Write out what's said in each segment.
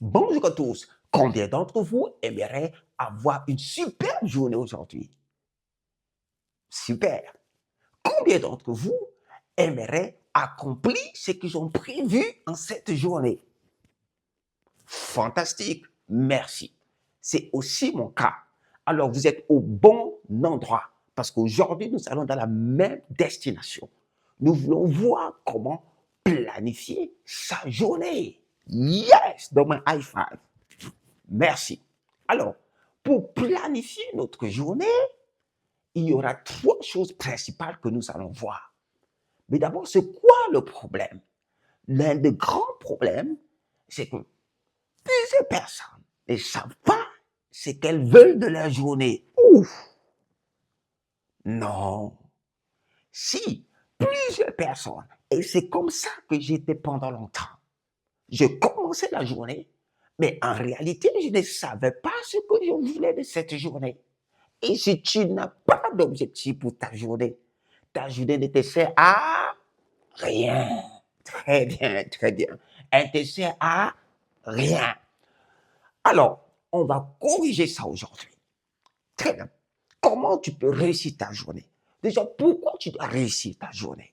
Bonjour à tous. Combien d'entre vous aimeraient avoir une super journée aujourd'hui? Super. Combien d'entre vous aimeraient accomplir ce qu'ils ont prévu en cette journée? Fantastique. Merci. C'est aussi mon cas. Alors, vous êtes au bon endroit parce qu'aujourd'hui, nous allons dans la même destination. Nous voulons voir comment planifier sa journée. Yes, dans mon high five. Merci. Alors, pour planifier notre journée, il y aura trois choses principales que nous allons voir. Mais d'abord, c'est quoi le problème? L'un des grands problèmes, c'est que plusieurs personnes ne savent pas ce qu'elles veulent de leur journée. Ouf! Non. Si, plusieurs personnes. Et c'est comme ça que j'étais pendant longtemps. Je commençais la journée, mais en réalité, je ne savais pas ce que je voulais de cette journée. Et si tu n'as pas d'objectif pour ta journée ne te sert à rien. Très bien, très bien. Elle te sert à rien. Alors, on va corriger ça aujourd'hui. Très bien. Comment tu peux réussir ta journée? Déjà, pourquoi tu dois réussir ta journée?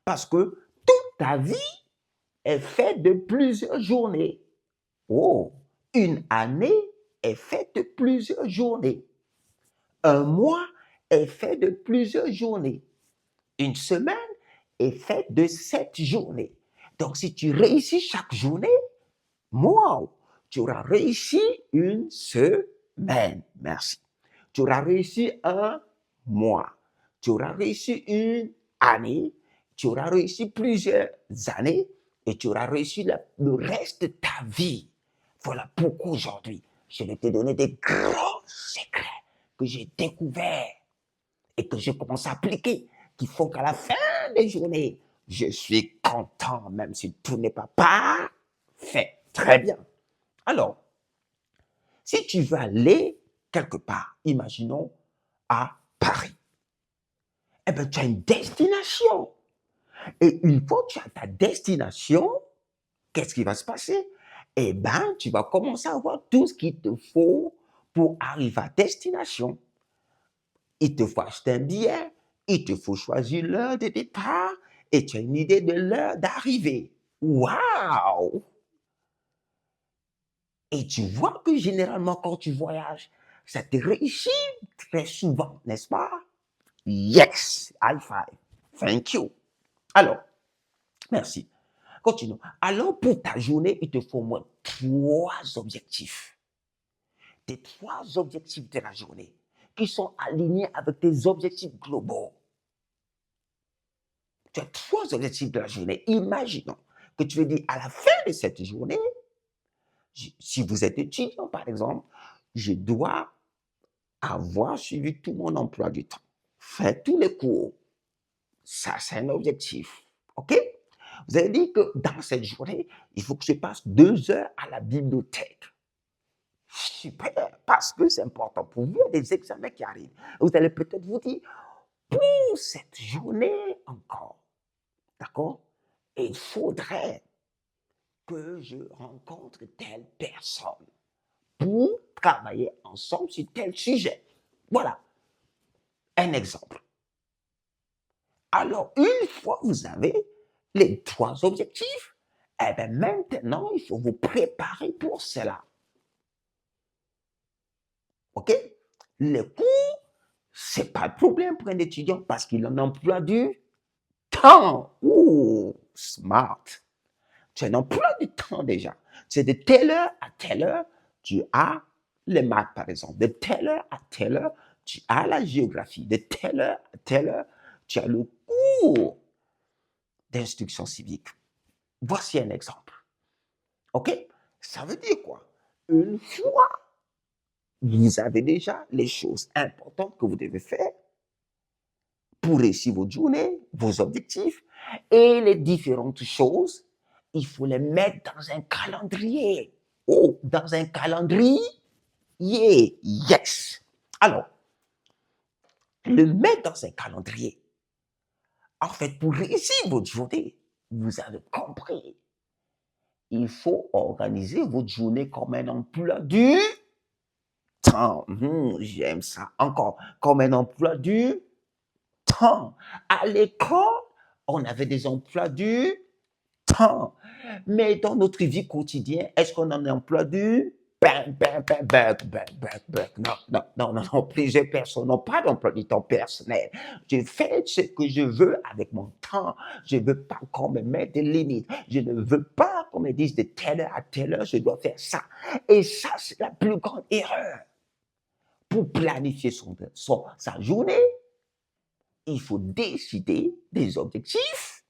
Parce que toute ta vie est faite de plusieurs journées. Oh, une année est faite de plusieurs journées. Un mois est fait de plusieurs journées. Une semaine est faite de 7 journées. Donc, si tu réussis chaque journée, wow, tu auras réussi une semaine. Merci. Tu auras réussi un mois. Tu auras réussi une année. Tu auras réussi plusieurs années et tu auras réussi le reste de ta vie. Voilà pourquoi aujourd'hui, je vais te donner des grands secrets que j'ai découverts et que je commence à appliquer, qui font qu'à la fin des journées, je suis content, même si tout n'est pas parfait. Très bien. Alors, si tu veux aller quelque part, imaginons à Paris, eh bien, tu as une destination. Et une fois que tu as ta destination, qu'est-ce qui va se passer? Eh bien, tu vas commencer à voir tout ce qu'il te faut pour arriver à destination. Il te faut acheter un billet, il te faut choisir l'heure de départ et tu as une idée de l'heure d'arrivée. Waouh! Et tu vois que généralement, quand tu voyages, ça te réussit très souvent, n'est-ce pas? Yes! High five. Thank you. Alors, merci. Continuons. Alors, pour ta journée, il te faut au moins trois objectifs. Tes trois objectifs de la journée qui sont alignés avec tes objectifs globaux. Tu as trois objectifs de la journée. Imaginons que tu veux dire à la fin de cette journée, si vous êtes étudiant par exemple, je dois avoir suivi tout mon emploi du temps, faire tous les cours. Ça, c'est un objectif. OK? Vous avez dit que dans cette journée, il faut que je passe 2 heures à la bibliothèque. Super, parce que c'est important pour vous, il y a des examens qui arrivent. Vous allez peut-être vous dire, pour cette journée encore, d'accord? Et il faudrait que je rencontre telle personne pour travailler ensemble sur tel sujet. Voilà un exemple. Alors, une fois que vous avez les trois objectifs, eh bien maintenant, il faut vous préparer pour cela. OK? Les cours, c'est pas de problème pour un étudiant parce qu'il en emploie du temps. Ouh, smart. Tu as un emploi du temps déjà. C'est de telle heure à telle heure, tu as les maths, par exemple. De telle heure à telle heure, tu as la géographie. De telle heure à telle heure, tu as le cours d'instruction civique. Voici un exemple. OK? Ça veut dire quoi? Une fois, vous avez déjà les choses importantes que vous devez faire pour réussir votre journée, vos objectifs et les différentes choses, il faut les mettre dans un calendrier. Oh, dans un calendrier, yes. Alors, le mettre dans un calendrier, en fait, pour réussir votre journée, vous avez compris. il faut organiser votre journée comme un emploi du temps. J'aime ça. Encore, comme un emploi du temps. À l'école, on avait des emplois du temps. Mais dans notre vie quotidienne, est-ce qu'on en emploie du bang, bang, bang, bang, bang, bang, bang. Non, non, non, non, non. Plusieurs personnes n'ont pas d'emploi du temps personnel. Je fais ce que je veux avec mon temps. Je ne veux pas qu'on me mette des limites. Je ne veux pas qu'on me dise de telle heure à telle heure, je dois faire ça. Et ça, c'est la plus grande erreur. Pour planifier sa journée, il faut décider des objectifs,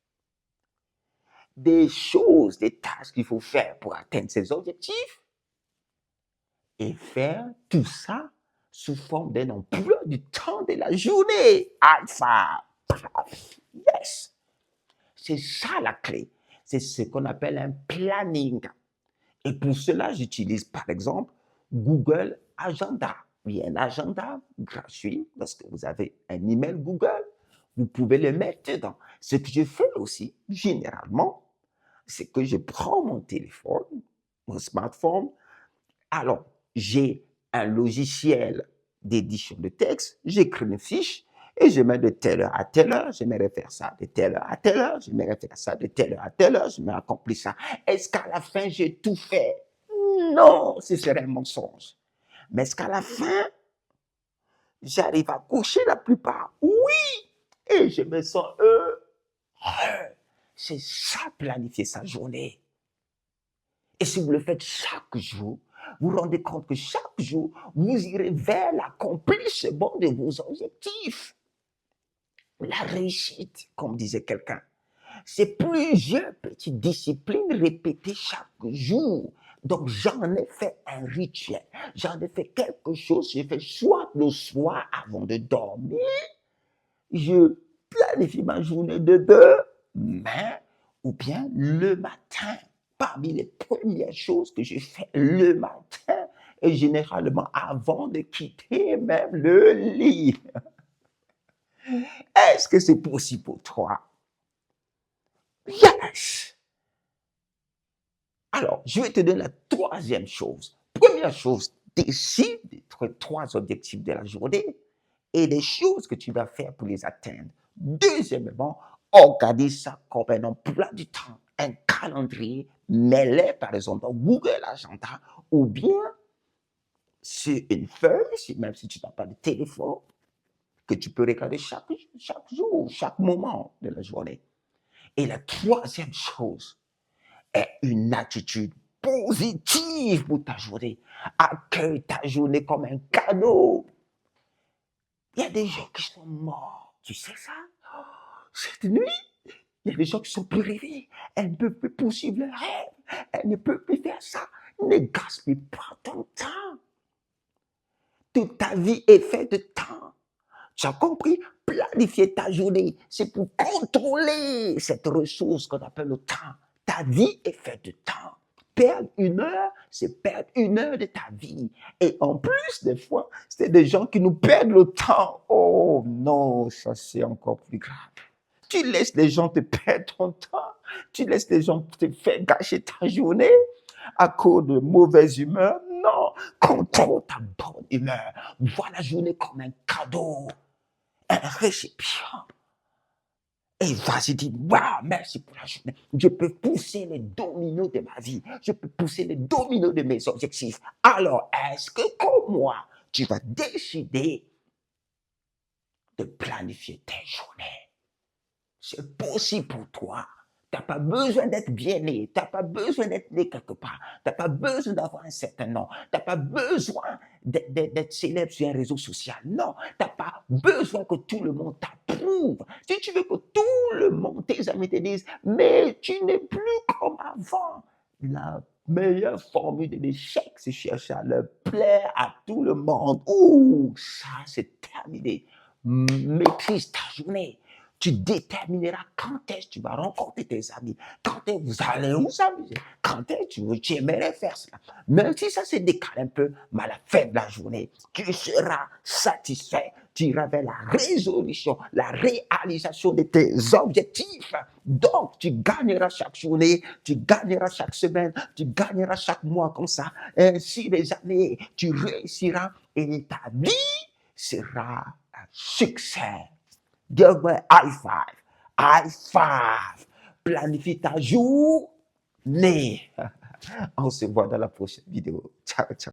des choses, des tâches qu'il faut faire pour atteindre ces objectifs et faire tout ça sous forme d'un emploi du temps de la journée. Alpha. Yes. C'est ça la clé. C'est ce qu'on appelle un planning. Et pour cela, j'utilise par exemple Google Agenda. Il y a un agenda gratuit parce que vous avez un email Google. Vous pouvez le mettre dedans. Ce que je fais aussi, généralement, c'est que je prends mon téléphone, mon smartphone. Alors, j'ai un logiciel d'édition de texte. J'écris une fiche et je mets de telle heure à telle heure, j'aimerais faire ça, de telle heure à telle heure, j'aimerais faire ça, de telle heure à telle heure, je vais accomplir ça. Est-ce qu'à la fin, j'ai tout fait? Non, ce serait un mensonge. Mais est-ce qu'à la fin, j'arrive à coucher la plupart? Oui! Et je me sens heureux. C'est ça, planifier sa journée. Et si vous le faites chaque jour, vous vous rendez compte que chaque jour, vous irez vers l'accomplissement de vos objectifs. La réussite, comme disait quelqu'un, c'est plusieurs petites disciplines répétées chaque jour. Donc, j'en ai fait un rituel. J'en ai fait quelque chose. J'ai fait soit le soir avant de dormir. Je planifie ma journée de demain ou bien le matin. Parmi les premières choses que je fais le matin et généralement avant de quitter même le lit. Est-ce que c'est possible pour toi? Yes! Alors, je vais te donner la troisième chose. Première chose, décide des trois objectifs de la journée et des choses que tu vas faire pour les atteindre. Deuxièmement, organise ça comme un emploi du temps, un calendrier, mets-les par exemple dans Google Agenda ou bien sur une feuille, même si tu n'as pas de téléphone, que tu peux regarder chaque jour, chaque moment de la journée. Et la troisième chose est une attitude positive pour ta journée. Accueille ta journée comme un cadeau. Il y a des gens qui sont morts. Tu sais ça? Cette nuit, il y a des gens qui sont plus réveillés. Elles ne peuvent plus poursuivre leurs rêves. Elles ne peuvent plus faire ça. Ne gaspille pas ton temps. Toute ta vie est faite de temps. Tu as compris? Planifier ta journée, c'est pour contrôler cette ressource qu'on appelle le temps. Ta vie est faite de temps. Perdre une heure, c'est perdre une heure de ta vie. Et en plus, des fois, c'est des gens qui nous perdent le temps. Oh non, ça c'est encore plus grave. Tu laisses les gens te perdre ton temps. Tu laisses les gens te faire gâcher ta journée à cause de mauvaise humeur. Non, contrôle ta bonne humeur. Vois la journée comme un cadeau, un récipient. Et vas-y, dis, waouh, merci pour la journée. Je peux pousser les dominos de ma vie. Je peux pousser les dominos de mes objectifs. Alors, est-ce que comme moi, tu vas décider de planifier tes journées? C'est possible pour toi. Tu n'as pas besoin d'être bien né. Tu n'as pas besoin d'être né quelque part. Tu n'as pas besoin d'avoir un certain nom. Tu n'as pas besoin d'être célèbre sur un réseau social. Non, tu n'as pas besoin que tout le monde t'approuve. Si tu veux que tout le monde, tes amis te disent, mais tu n'es plus comme avant. La meilleure formule de l'échec, c'est chercher à le plaire à tout le monde. Ouh, ça, c'est terminé. Maîtrise ta journée. Tu détermineras quand est-ce que tu vas rencontrer tes amis, quand est-ce que vous allez vous amuser, quand est-ce que tu aimerais faire cela. Même si ça se décale un peu, mais à la fin de la journée, tu seras satisfait. Tu iras vers la résolution, la réalisation de tes objectifs. Donc, tu gagneras chaque journée, tu gagneras chaque semaine, tu gagneras chaque mois comme ça. Ainsi, les années, tu réussiras et ta vie sera un succès. Give-moi high five. High five. Planifie ta journée. On se voit dans la prochaine vidéo. Ciao, ciao.